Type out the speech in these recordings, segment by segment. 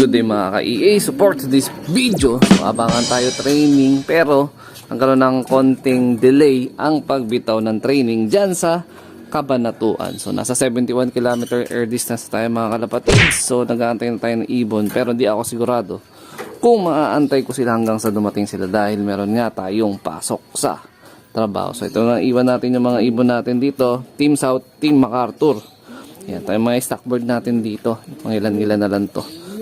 Good day mga ka-EA, support this video. So, abangan tayo training pero nagkaroon ng konting delay ang pagbitaw ng training dyan sa Cabanatuan. So nasa 71 km air distance tayo mga kalapatids. So nag-aantay na tayo ng ibon pero di ako sigurado kung maaantay ko sila hanggang sa dumating sila dahil meron nga tayong pasok sa trabaho. So ito na iwan natin yung mga ibon natin dito. Team South, Team MacArthur. Yan tayo mga stockboard natin dito. Pangilan-ilan na lang to.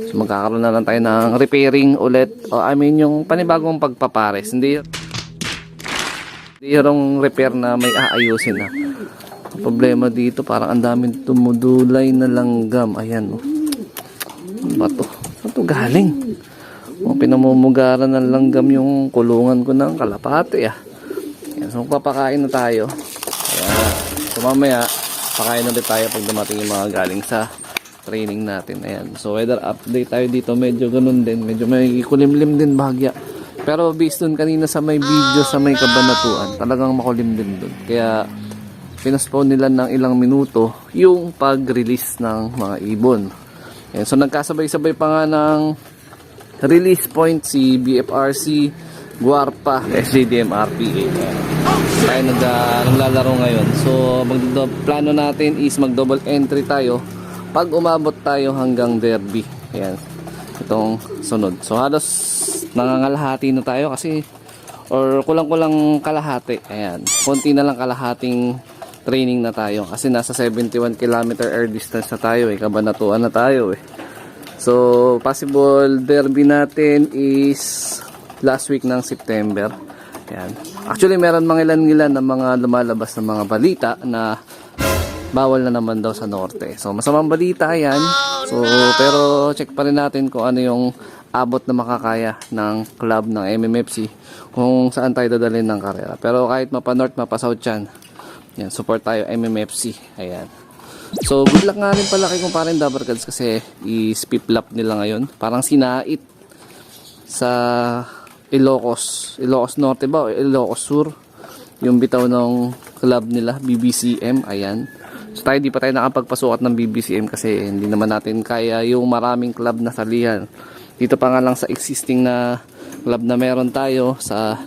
So magkakaroon na lang tayo ng repairing ulit. O I mean yung panibagong pagpapares. Hindi yung repair na may aayusin na. Ang problema dito parang ang daming tumudulay na langgam. Ayan o. Ano ba to? Saan to galing? O pinamumugaran ng langgam yung kulungan ko ng kalapate ah. Yan, so magpapakain na tayo. Ayan. So mamaya pakain ulit tayo pag dumating yung mga galing sa training natin. Ayan. So weather update tayo dito. Medyo ganun din. Medyo may kulimlim din bahagya. Pero based dun kanina sa may video sa may Cabanatuan, talagang makulim din dun. Kaya pinaspone nila ng ilang minuto yung pag-release ng mga ibon. Ayan. So nagkasabay-sabay pa nga ng release point si BFRC, Guarpa, SJDM-RPA. Tayo naglalaro ngayon. So plano natin is mag-double entry tayo pag umabot tayo hanggang Derby. Ayan. Itong sunod. So halos nangangalahati na tayo kasi or kulang-kulang kalahati. Ayan. Konti na lang kalahating training na tayo kasi nasa 71 km air distance na tayo eh. Cabanatuan na tayo eh. So possible derby natin is last week ng September. Ayan. Actually meron mga ilan-ilan na mga lumalabas na mga balita na bawal na naman daw sa norte. So masamang balita yan. So pero check pa rin natin kung ano yung abot na makakaya ng club ng MMFC kung saan tayo dadalhin ng karera. Pero kahit mapa north mapa south yan, yan support tayo MMFC. Ayan. So good luck nga rin pala kay kumparin Dabarkads kasi is-piplap nila ngayon. Parang sinait sa Ilocos Norte ba o Ilocos Sur yung bitaw ng club nila BBCM. Ayan. So tayo di pa tayo nakapagpasukat ng BBCM kasi hindi naman natin kaya yung maraming club na salihan. Dito pa nga lang sa existing na club na meron tayo sa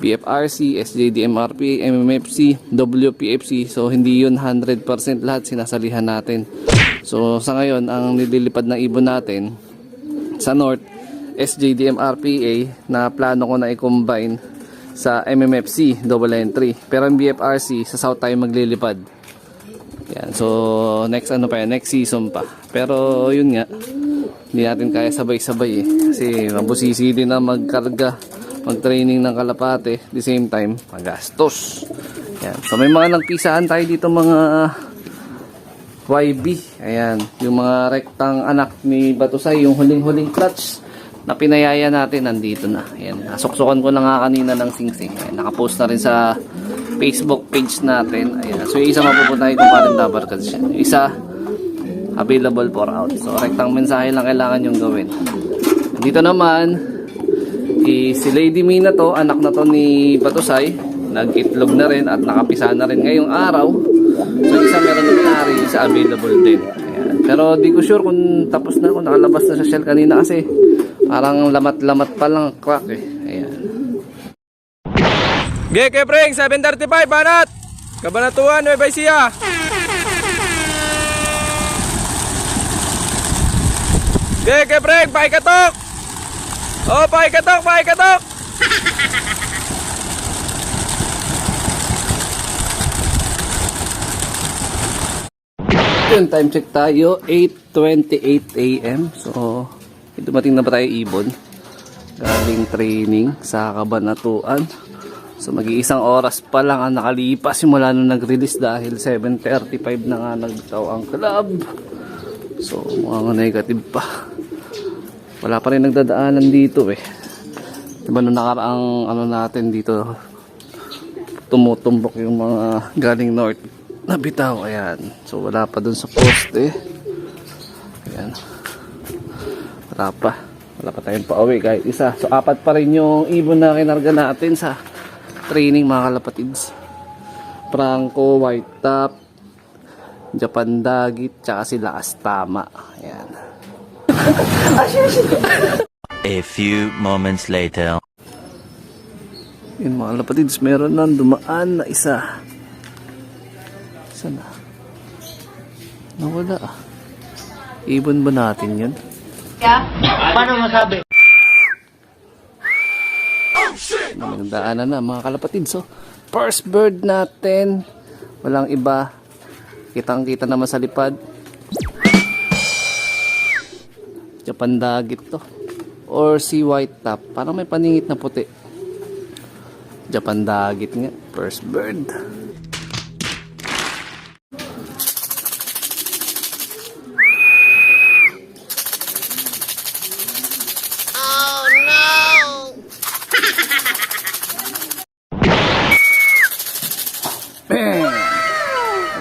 BFRC, SJDM-RPA, MMFC, WPFC. So hindi yun 100% lahat sinasalihan natin. So sa ngayon ang nililipad ng ibon natin sa North, SJDM-RPA na plano ko na i-combine sa MMFC, double entry. Pero ang BFRC sa South tayo maglilipad. Yan. So next ano pa yan, next season pa. Pero yun nga, hindi natin kaya sabay-sabay eh. Kasi mabusisi din na magkarga, mag-training ng kalapate. At the same time, magastos. Yan. So may mga nagpisaan tayo dito mga YB. Ayan. Yung mga rektang anak ni Batusay, yung huling-huling clutch na pinayaya natin, nandito na. Ayan. Nasuksukan ko na nga kanina ng singsing. Ayan. Nakapost na rin sa Facebook page natin. Ayan. So yung isa mapupuntahin kung parin Dabarkads yan. Yung isa available for out. So rektang mensahe lang kailangan yung gawin. Dito naman si Lady Mina to, anak na to ni Batusay, nag-itlog na rin at nakapisa na rin ngayong araw. So isa meron na may-ari, isa available din. Ayan. Pero di ko sure kung tapos na, kung nakalabas na sa shell kanina kasi parang lamat-lamat pa lang crack eh. Ayan. Geke Preng, 735 banat. Cabanatuan, Nueva Ecija. Geke Preng, paikatok. Oh, paikatok, paikatok. Yun, time check tayo, 8:28 AM. So dumating na ba tayo ibon? Galing training sa Cabanatuan. So mag-iisang oras pa lang ang nakalipas simula nung nag-release dahil 7:35 na nga nagtaw ang club. So mga negative pa. Wala pa rin nagdadaanan dito eh. Diba nung nakaraang ano natin dito, tumutumbok yung mga galing north na bitaw. Ayan. So wala pa dun sa post eh. Ayan. Wala pa tayong pauwi kahit isa. So apat pa rin yung ibon na kinarga natin sa training mga kalapatids. Franco, White Top, Japan Dagit, tsaka sila Astama. Ayan. A few moments later. Yun mga kapatids, meron nang dumaan na isa. Sana? Nawala ah. Ibon ba natin yun? Paano masabi? Magandaanan na mga kalapatids. So, first bird natin. Walang iba. Kitang kita naman sa lipad. Japan dagit to. Or si white top. Parang may paningit na puti. Japan dagit nga. First bird.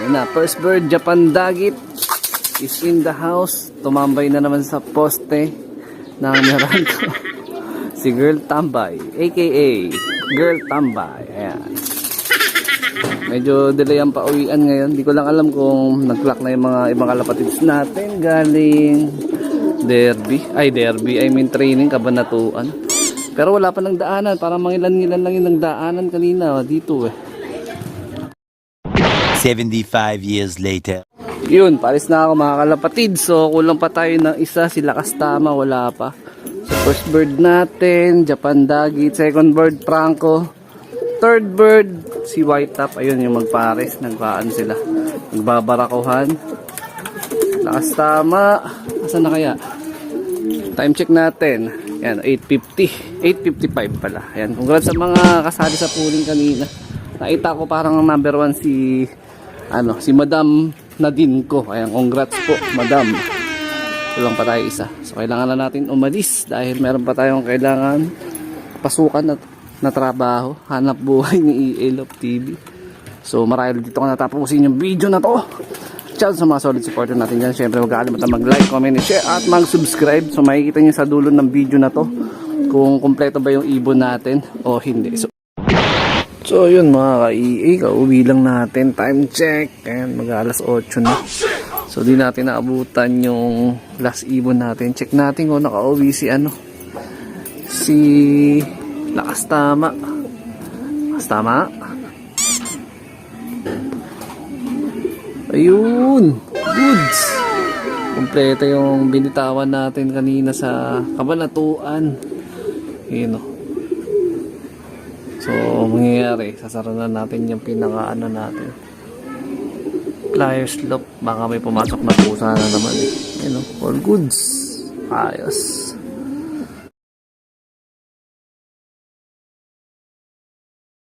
Ayun na, first bird, Japan dagit is in the house. Tumambay na naman sa poste ng Meranto. Si Girl Tambay, aka Girl Tambay. Ayan. Medyo delay ang pauwian ngayon. Di ko lang alam kung nag-clock na yung mga ibang kalapatids natin galing derby. I mean training, Kabanatuan. Pero wala pa ng daanan. Parang mangilan-ngilan lang yung nagdaanan kanina dito eh. 75 years later. Yun, palis na ako mga kalapatid. So, kulang pa tayo ng isa. Si Lakas Tama, wala pa. So, first bird natin, Japan dagit. Second bird, Franco. Third bird, si White Top. Ayun, yung magpares. Nagpaan sila. Nagbabarakuhan. Lakas Tama. Asan na kaya? Time check natin. Yan, 8:50. 8:55 pala. Yan, congrats sa mga kasali sa pooling kanina. Nakita ko parang number 1 si si Madam Nadine ko. Ayan, congrats po, Madam. Kulang pa tayo isa. So, kailangan na natin umalis dahil meron pa tayong kailangan pasukan na trabaho. Hanap buhay ni EA Love TV. So, marahil dito ko natapusin yung video na to. Shout sa mga solid supporter natin dyan. Siyempre, huwag kakalimutan mag-like, comment, share at mag-subscribe. So, makikita nyo sa dulo ng video na to kung kompleto ba yung ibon natin o hindi. So yun mga ka-EA, kauwi lang natin. Time check. Ayan, mag-alas 8 na. So di natin naabutan yung last ibon natin. Check natin kung nakauwi si si Lakas Tama. Lakas Tama. Ayun. Goods. Kompleto yung binitawan natin kanina sa Kabanatuan. Yun o. So, mangyayari, sasara na natin yung pinaka natin. Flyers loop, baka may pumasok na pusa na naman eh. All goods. Ayos.